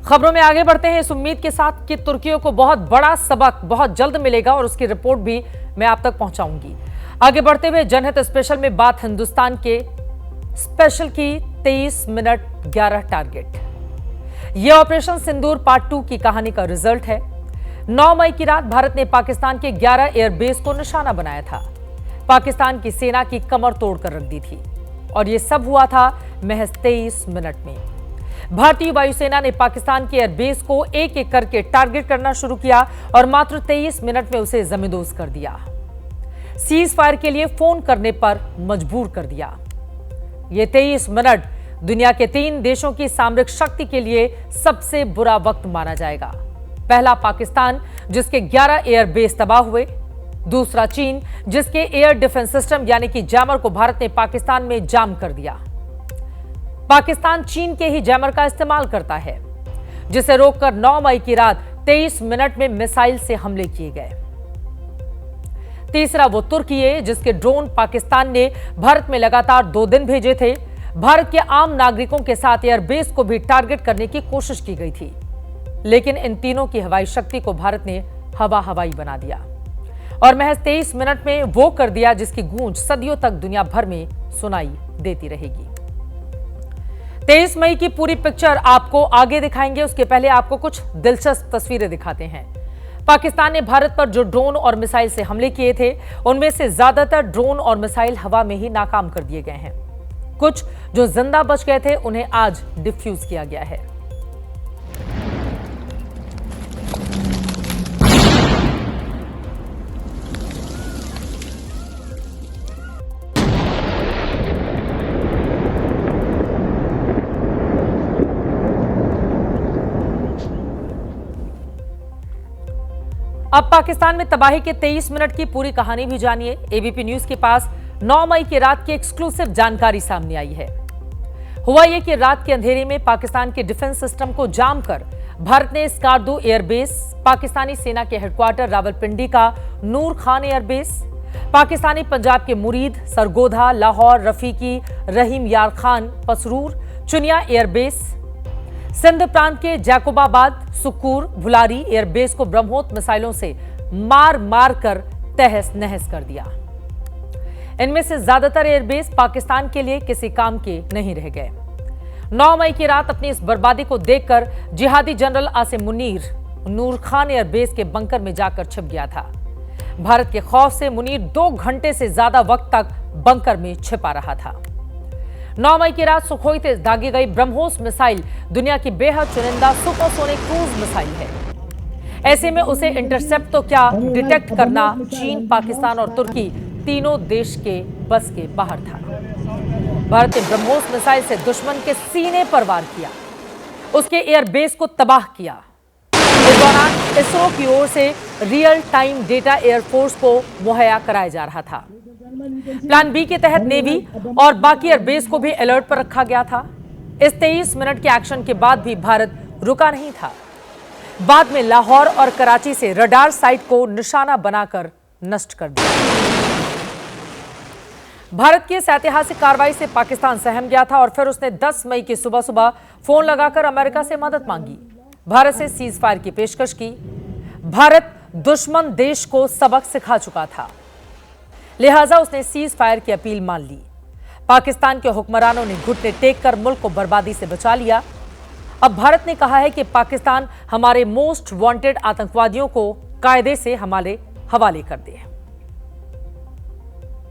खबरों में आगे बढ़ते हैं इस उम्मीद के साथ कि तुर्कियों को बहुत बड़ा सबक बहुत जल्द मिलेगा और उसकी रिपोर्ट भी मैं आप तक पहुंचाऊंगी। आगे बढ़ते हुए जनहित स्पेशल में बात हिंदुस्तान के स्पेशल की 23 मिनट 11 टारगेट। यह ऑपरेशन सिंदूर पार्ट 2 की कहानी का रिजल्ट है। 9 मई की रात भारत ने पाकिस्तान के 11 एयरबेस को निशाना बनाया था। पाकिस्तान की सेना की कमर तोड़कर रख दी थी और यह सब हुआ था महज 23 मिनट में। भारतीय वायुसेना ने पाकिस्तान के एयरबेस को एक एक करके टारगेट करना शुरू किया और मात्र 23 मिनट में उसे जमींदोज कर दिया। सीज फायर के लिए फोन करने पर मजबूर कर दिया। यह 23 मिनट दुनिया के 3 देशों की सामरिक शक्ति के लिए सबसे बुरा वक्त माना जाएगा। पहला पाकिस्तान, जिसके 11 एयरबेस तबाह हुए। दूसरा चीन, जिसके एयर डिफेंस सिस्टम यानी कि जैमर को भारत ने पाकिस्तान में जाम कर दिया। पाकिस्तान चीन के ही जैमर का इस्तेमाल करता है, जिसे रोककर 9 मई की रात 23 मिनट में मिसाइल से हमले किए गए। तीसरा वो तुर्की है, जिसके ड्रोन पाकिस्तान ने भारत में लगातार 2 दिन भेजे थे। भारत के आम नागरिकों के साथ एयरबेस को भी टारगेट करने की कोशिश की गई थी, लेकिन इन तीनों की हवाई शक्ति को भारत ने हवाई बना दिया और महज 23 मिनट में वो कर दिया जिसकी गूंज सदियों तक दुनिया भर में सुनाई देती रहेगी। 23 मई की पूरी पिक्चर आपको आगे दिखाएंगे, उसके पहले आपको कुछ दिलचस्प तस्वीरें दिखाते हैं। पाकिस्तान ने भारत पर जो ड्रोन और मिसाइल से हमले किए थे, उनमें से ज्यादातर ड्रोन और मिसाइल हवा में ही नाकाम कर दिए गए हैं। कुछ जो जिंदा बच गए थे, उन्हें आज डिफ्यूज किया गया है। अब पाकिस्तान में तबाही के 23 मिनट की पूरी कहानी भी जानिए। एबीपी न्यूज के पास 9 मई की रात की एक्सक्लूसिव जानकारी सामने आई है। हुआ यह कि रात के अंधेरे में पाकिस्तान के डिफेंस सिस्टम को जाम कर भारत ने स्कार्दू एयरबेस, पाकिस्तानी सेना के हेडक्वार्टर रावलपिंडी का नूर खान एयरबेस, पाकिस्तानी पंजाब के मुरीद, सरगोधा, लाहौर, रफीकी, रहीम यार खान, पसरूर, चुनिया एयरबेस, सिंध प्रांत के जैकोबाबाद, सुकूर, भुलारी एयरबेस को ब्रह्मोस मिसाइलों से मार मार कर तहस नहस कर दिया। इनमें से ज्यादातर एयरबेस पाकिस्तान के लिए किसी काम के नहीं रह गए। 9 मई की रात अपनी इस बर्बादी को देखकर जिहादी जनरल आसिम मुनीर नूर खान एयरबेस के बंकर में जाकर छिप गया था। भारत के खौफ से मुनीर 2 घंटे से ज्यादा वक्त तक बंकर में छिपा रहा था। 9 मई की रात सुखोई से दागी गई ब्रह्मोस मिसाइल दुनिया की बेहद चुनिंदा सुपरसोनिक क्रूज मिसाइल है। ऐसे में उसे इंटरसेप्ट तो क्या, डिटेक्ट करना चीन, पाकिस्तान और तुर्की तीनों देश के बस के बाहर था। भारत ने ब्रह्मोस मिसाइल से दुश्मन के सीने पर वार किया, उसके एयरबेस को तबाह किया। इस दौरान इसरो की ओर से रियल टाइम डेटा एयरफोर्स को मुहैया कराया जा रहा था। प्लान बी के तहत नेवी और बाकी एयरबेस को भी अलर्ट पर रखा गया था। इस 23 मिनट के एक्शन के बाद भी भारत रुका नहीं था। बाद में लाहौर और कराची से रडार साइट को निशाना बनाकर नष्ट कर दिया। भारत की इस ऐतिहासिक कार्रवाई से पाकिस्तान सहम गया था और फिर उसने 10 मई की सुबह सुबह फोन लगाकर अमेरिका से मदद मांगी, भारत से सीज फायर की पेशकश की। भारत दुश्मन देश को सबक सिखा चुका था, लिहाजा उसने सीज फायर की अपील मान ली। पाकिस्तान के हुक्मरानों ने घुटने टेक कर मुल्क को बर्बादी से बचा लिया। अब भारत ने कहा है कि पाकिस्तान हमारे मोस्ट वांटेड आतंकवादियों को कायदे से हमारे हवाले कर दे।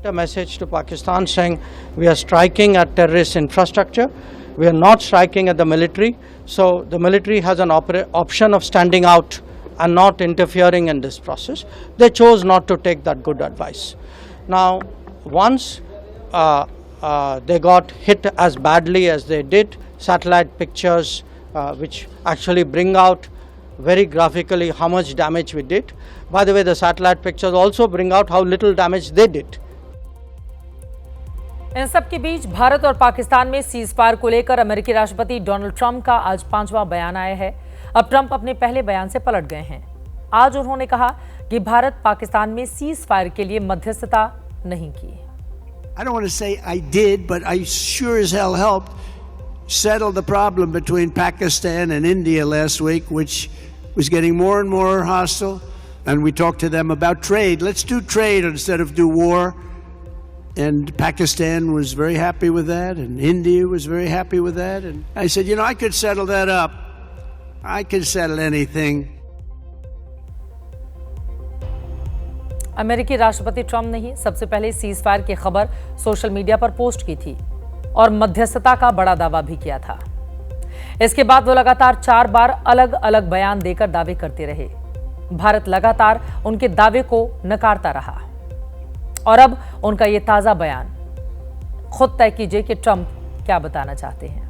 A message to Pakistan saying we are striking at terrorist infrastructure, we are not striking at the military, so the military has an option of standing out and not interfering in this process. They chose not to take that good advice. Now, once they got hit as badly as they did, satellite pictures which actually bring out very graphically how much damage we did. By the way, the satellite pictures also bring out how little damage they did. इन सब के बीच भारत और पाकिस्तान में cease fire को लेकर अमेरिकी राष्ट्रपति Donald Trump का आज 5वां बयान आया है। अब ट्रंप अपने पहले बयान से पलट गए हैं। आज उन्होंने कहा कि भारत पाकिस्तान में सीज फायर के लिए मध्यस्थता नहीं की। I don't want to say I did, but I sure as hell helped settle the problem between Pakistan and India last week, which was getting more and more hostile. And we talked to them about trade. Let's do trade instead of do war. And Pakistan was very happy with that, and India was very happy with that. And I said, I could settle that up. I could settle anything. अमेरिकी राष्ट्रपति Trump ने ही सबसे पहले cease fire की खबर social media पर post की थी और मध्यस्थता का बड़ा दावा भी किया था। इसके बाद वो लगातार 4 बार अलग अलग बयान देकर दावे करते रहे। भारत लगातार उनके दावे को नकारता रहा और अब उनका ये ताजा बयान। खुद तय कीजिए कि ट्रंप क्या बताना चाहते हैं।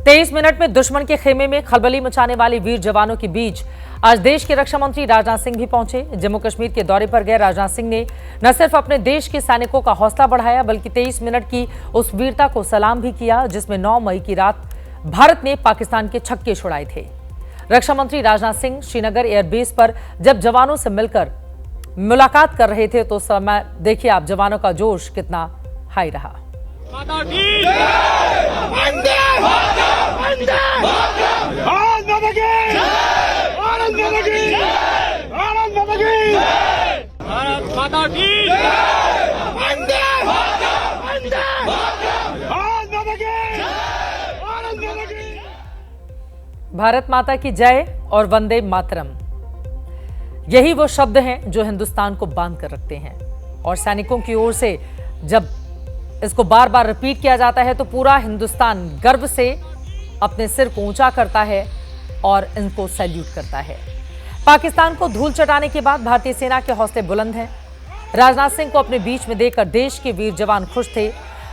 23 मिनट में दुश्मन के खेमे में खलबली मचाने वाले वीर जवानों के बीच आज देश के रक्षा मंत्री राजनाथ सिंह भी पहुंचे। जम्मू कश्मीर के दौरे पर गए राजनाथ सिंह ने न सिर्फ अपने देश के सैनिकों का हौसला बढ़ाया बल्कि 23 मिनट की उस वीरता को सलाम भी किया जिसमें 9 मई की रात भारत ने पाकिस्तान के छक्के छुड़ाए थे। रक्षा मंत्री राजनाथ सिंह श्रीनगर एयरबेस पर जब जवानों से मिलकर मुलाकात कर रहे थे तो समय देखिए आप जवानों का जोश कितना हाई रहा। भारत माता की जय और वंदे मातरम, यही वो शब्द हैं जो हिंदुस्तान को बांध कर रखते हैं और सैनिकों की ओर से जब इसको बार बार रिपीट किया जाता है तो पूरा हिंदुस्तान गर्व से अपने सिर को ऊंचा करता है और इनको सैल्यूट करता है। पाकिस्तान को धूल चटाने के बाद भारतीय सेना के हौसले बुलंद हैं। राजनाथ सिंह को अपने बीच में देखकर देश के वीर जवान खुश थे।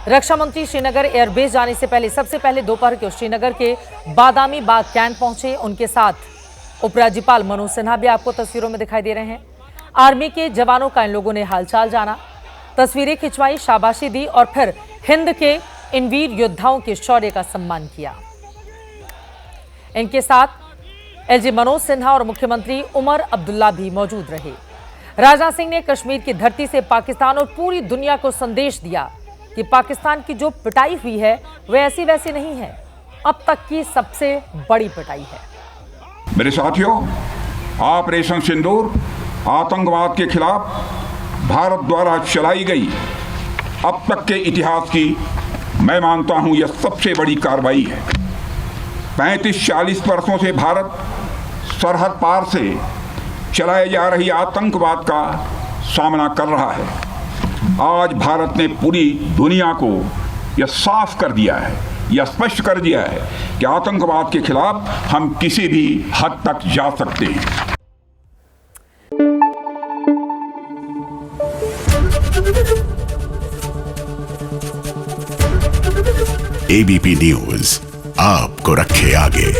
रक्षा मंत्री श्रीनगर एयरबेस जाने से पहले सबसे पहले दोपहर के श्रीनगर के बादामी बाग कैंप पहुंचे। उनके साथ उपराज्यपाल मनोज सिन्हा भी आपको तस्वीरों में दिखाई दे रहे हैं। आर्मी के जवानों का इन लोगों ने हालचाल जाना, तस्वीरें खिंचवाई, शाबाशी दी और फिर हिंद के इन वीर योद्धाओं के शौर्य का सम्मान किया। इनके साथ एलजी मनोज सिन्हा और मुख्यमंत्री उमर अब्दुल्ला भी मौजूद रहे। राजनाथ सिंह ने कश्मीर की धरती से पाकिस्तान और पूरी दुनिया को संदेश दिया कि पाकिस्तान की जो पिटाई हुई है वह ऐसी वैसी नहीं है, अब तक की सबसे बड़ी पिटाई है। मेरे साथियों, ऑपरेशन सिंदूर आतंकवाद के खिलाफ भारत द्वारा चलाई गई अब तक के इतिहास की मैं मानता हूं यह सबसे बड़ी कार्रवाई है। 35-40 वर्षों से भारत सरहद पार से चलाए जा रही आतंकवाद का सामना कर रहा है। आज भारत ने पूरी दुनिया को यह साफ कर दिया है, यह स्पष्ट कर दिया है कि आतंकवाद के खिलाफ हम किसी भी हद तक जा सकते हैं। एबीपी न्यूज आपको रखे आगे।